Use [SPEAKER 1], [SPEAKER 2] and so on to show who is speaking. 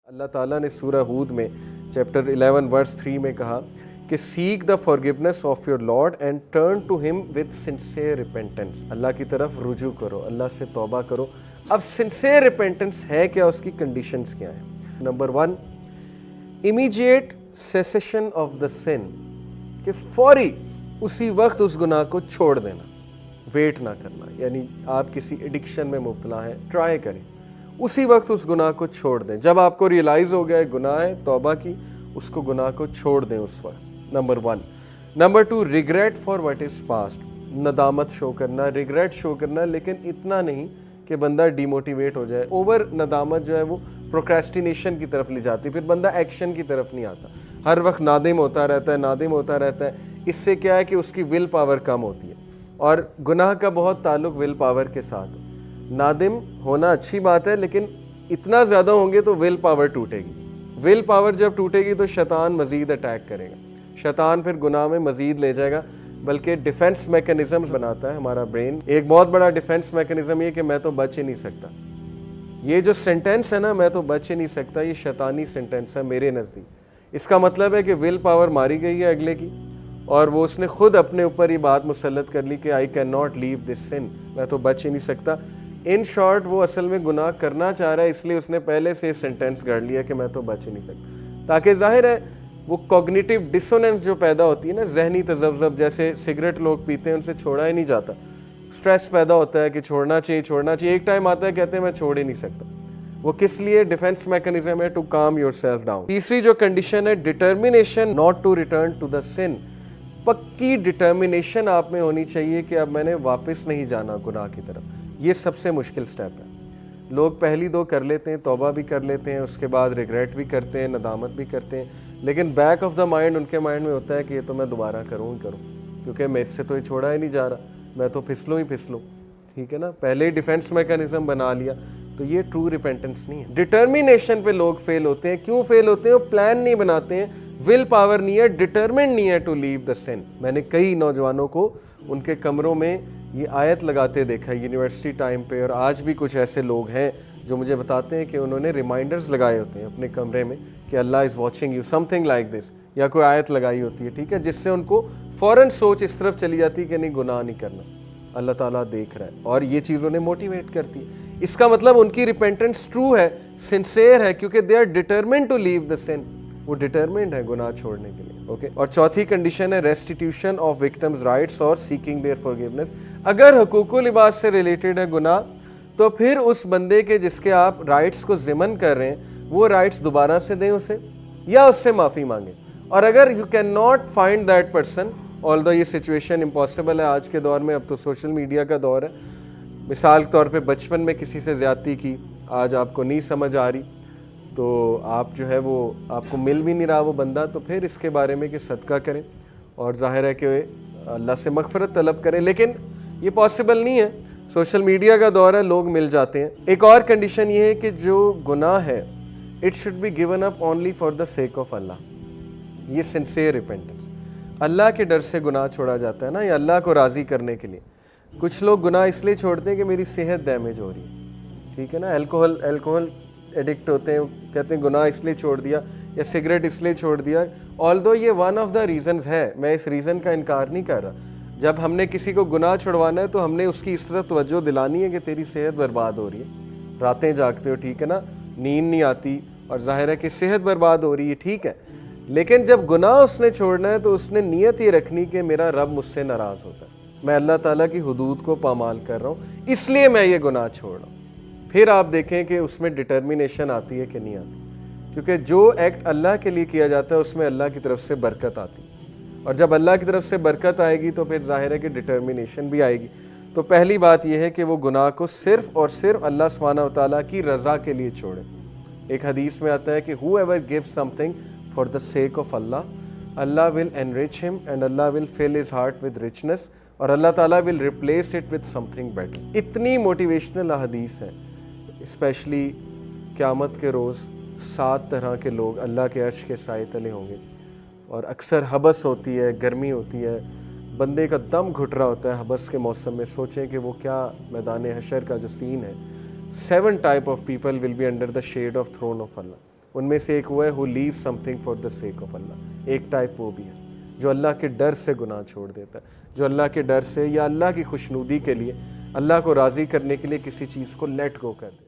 [SPEAKER 1] اللہ تعالیٰ نے سورہ ہود میں چیپٹر 11 ورس 3 میں کہا کہ seek the forgiveness of your lord and turn to him with sincere repentance. اللہ کی طرف رجوع کرو, اللہ سے توبہ کرو. اب سنسیئر ریپینٹنس ہے کیا, اس کی کنڈیشنز کیا ہیں؟ Number 1, immediate cessation of the sin, کہ فوری اسی وقت اس گناہ کو چھوڑ دینا, ویٹ نہ کرنا. یعنی آپ کسی ایڈکشن میں مبتلا ہیں, ٹرائی کریں اسی وقت اس گناہ کو چھوڑ دیں. جب آپ کو ریئلائز ہو گیا ہے گناہ ہے, توبہ کی, اس کو گناہ کو چھوڑ دیں اس وقت. Number 1. Number 2, regret for what is past, ندامت شو کرنا, ریگریٹ شو کرنا, لیکن اتنا نہیں کہ بندہ ڈی موٹیویٹ ہو جائے. اوور ندامت جو ہے وہ پروکریسٹینیشن کی طرف لے جاتی, پھر بندہ ایکشن کی طرف نہیں آتا, ہر وقت نادم ہوتا رہتا ہے, نادم ہوتا رہتا ہے. اس سے کیا ہے کہ اس کی ول پاور کم ہوتی ہے, اور گناہ کا بہت تعلق ول پاور کے ساتھ ہے. نادم ہونا اچھی بات ہے, لیکن اتنا زیادہ ہوں گے تو ول پاور ٹوٹے گی. ول پاور جب ٹوٹے گی تو شیطان مزید اٹیک کرے گا, شیطان پھر گناہ میں مزید لے جائے گا. بلکہ ڈیفنس میکنزمز بناتا ہے ہمارا برین. ایک بہت بڑا ڈیفنس میکنزم یہ کہ میں تو بچ ہی نہیں سکتا. یہ جو سینٹینس ہے نا, میں تو بچ ہی نہیں سکتا, یہ شیطانی سینٹینس ہے میرے نزدیک. اس کا مطلب ہے کہ ول پاور ماری گئی ہے اگلے کی, اور وہ اس نے خود اپنے اوپر یہ بات مسلط کر لی کہ آئی کین ناٹ لیو دس سن, میں تو بچ ہی نہیں سکتا. ان شارٹ وہ اصل میں گناہ کرنا چاہ رہا ہے, اس لیے اس نے پہلے سے سینٹینس گڑھ لیا کہ میں تو بچ ہی نہیں سکتا. تاکہ ظاہر ہے وہ کوگنیٹیو ڈسوننس جو پیدا ہوتی ہے نا, ذہنی تذبذب, جیسے سگریٹ لوگ پیتے ہیں ان سے چھوڑا ہی نہیں جاتا, سٹریس پیدا ہوتا ہے کہ چھوڑنا چاہیے چھوڑنا چاہیے, ایک ٹائم آتا ہے کہتے ہیں میں چھوڑ ہی نہیں سکتا. وہ کس لیے؟ ڈیفنس میکنزم ہے, to calm yourself down. تیسری جو کنڈیشن ہے, determination not to return to the sin. پکی ڈٹرمینیشن آپ میں ہونی چاہیے کہ اب میں نے واپس نہیں جانا گناہ کی طرف. یہ سب سے مشکل سٹیپ ہے. لوگ پہلی 2 کر لیتے ہیں, توبہ بھی کر لیتے ہیں, اس کے بعد ریگریٹ بھی کرتے ہیں, ندامت بھی کرتے ہیں, لیکن back of the mind in کے مائنڈ میں ہوتا ہے کہ یہ تو میں دوبارہ کروں ہی کروں, کیونکہ میرے سے تو یہ چھوڑا ہی نہیں جا رہا, میں تو پھسلوں ہی پھسلوں. ٹھیک ہے نا, پہلے ہی ڈیفنس میکنزم بنا لیا. تو یہ ٹرو ریپینٹنس نہیں ہے. ڈٹرمینیشن پہ لوگ فیل ہوتے ہیں. کیوں فیل ہوتے ہیں؟ وہ پلان نہیں بناتے ہیں, ول پاور نہیں ہے, ڈٹرمنڈ نہیں ہے ٹو لیو دا سن. میں نے کئی نوجوانوں کو ان کے کمروں میں یہ آیت لگاتے دیکھا یونیورسٹی ٹائم پہ, اور آج بھی کچھ ایسے لوگ ہیں جو مجھے بتاتے ہیں کہ انہوں نے ریمائنڈرز لگائے ہوتے ہیں اپنے کمرے میں کہ اللہ is watching you, something like this, یا کوئی آیت لگائی ہوتی ہے, ٹھیک ہے, جس سے ان کو فوراً سوچ اس طرف چلی جاتی ہے کہ نہیں گناہ نہیں کرنا, اللہ تعالیٰ دیکھ رہا ہے, اور یہ چیز انہیں موٹیویٹ کرتی ہے. اس کا مطلب ان کی ریپینٹنس ٹرو ہے, سنسیئر ہے, کیونکہ دے آر ڈٹرمنڈ ٹو لیو دا سن. وہ ڈٹرمنڈ ہے گناہ چھوڑنے کے لیے. اوکے. اور چوتھی کنڈیشن ہے ریسٹیٹیوشن آف وکٹمز رائٹس اور سیکنگ دیئر فارگیونیس. اگر حقوق و لباس سے ریلیٹڈ ہے گناہ, تو پھر اس بندے کے جس کے آپ رائٹس کو ضمن کر رہے ہیں, وہ رائٹس دوبارہ سے دیں اسے, یا اس سے معافی مانگیں. اور اگر you can not find that person, آلدو یہ سچویشن امپاسبل ہے آج کے دور میں, اب تو سوشل میڈیا کا دور ہے. مثال کے طور پہ بچپن میں کسی سے زیادتی کی, آج آپ کو نہیں سمجھ آ رہی, تو آپ جو ہے وہ آپ کو مل بھی نہیں رہا وہ بندہ, تو پھر اس کے بارے میں کہ صدقہ کریں, اور ظاہر ہے کہ اللہ سے مغفرت طلب کریں. لیکن یہ پاسبل نہیں ہے, سوشل میڈیا کا دور ہے, لوگ مل جاتے ہیں. ایک اور کنڈیشن یہ ہے کہ جو گناہ ہے it should be given up only for the sake of اللہ. یہ سنسیئر ریپینٹنس, اللہ کے ڈر سے گناہ چھوڑا جاتا ہے نا, یا اللہ کو راضی کرنے کے لیے. کچھ لوگ گناہ اس لیے چھوڑتے ہیں کہ میری صحت ڈیمیج ہو رہی ہے, ٹھیک ہے نا, الکوہل ایڈکٹ ہوتے ہیں, کہتے ہیں گناہ اس لیے چھوڑ دیا, یا سگریٹ اس لیے چھوڑ دیا. آلدو یہ ون آف دا ریزنز ہے, میں اس ریزن کا انکار نہیں کر رہا. جب ہم نے کسی کو گناہ چھڑوانا ہے تو ہم نے اس کی اس طرف توجہ دلانی ہے کہ تیری صحت برباد ہو رہی ہے, راتیں جاگتے ہو, ٹھیک ہے نا, نیند نہیں آتی, اور ظاہر ہے کہ صحت برباد ہو رہی ہے, ٹھیک ہے. لیکن جب گناہ اس نے چھوڑنا ہے تو اس نے نیت یہ رکھنی کہ میرا رب مجھ سے ناراض ہوتا ہے, میں اللہ تعالیٰ کی حدود کو پامال کر رہا ہوں, اس لیے میں یہ گناہ چھوڑ رہا ہوں. پھر آپ دیکھیں کہ اس میں ڈٹرمینیشن آتی ہے کہ نہیں آتی, کیونکہ جو ایکٹ اللہ کے لیے کیا جاتا ہے اس میں اللہ کی طرف سے برکت آتی ہے, اور جب اللہ کی طرف سے برکت آئے گی تو پھر ظاہر ہے کہ ڈٹرمینیشن بھی آئے گی. تو پہلی بات یہ ہے کہ وہ گناہ کو صرف اور صرف اللہ سبحانہ و تعالیٰ کی رضا کے لیے چھوڑے. ایک حدیث میں آتا ہے کہ who ever gives something for the sake of Allah, Allah will enrich him and Allah will fill his heart with richness, اور اللہ تعالیٰ will replace it with something better. اتنی موٹیویشنل حدیث ہے, اسپیشلی قیامت کے روز 7 طرح کے لوگ اللہ کے عرش کے سائے تلے ہوں گے, اور اکثر حبس ہوتی ہے, گرمی ہوتی ہے, بندے کا دم گھٹ رہا ہوتا ہے حبس کے موسم میں. سوچیں کہ وہ کیا میدان حشر کا جو سین ہے. 7 type of people will be under the shade of throne of Allah. ان میں سے ایک وہ ہے who leaves something for the sake of Allah. ایک ٹائپ وہ بھی ہے جو اللہ کے ڈر سے گناہ چھوڑ دیتا ہے، جو اللہ کے ڈر سے یا اللہ کی خوشنودی کے لیے، اللہ کو راضی کرنے کے لیے کسی چیز کو لیٹ گو کر دے.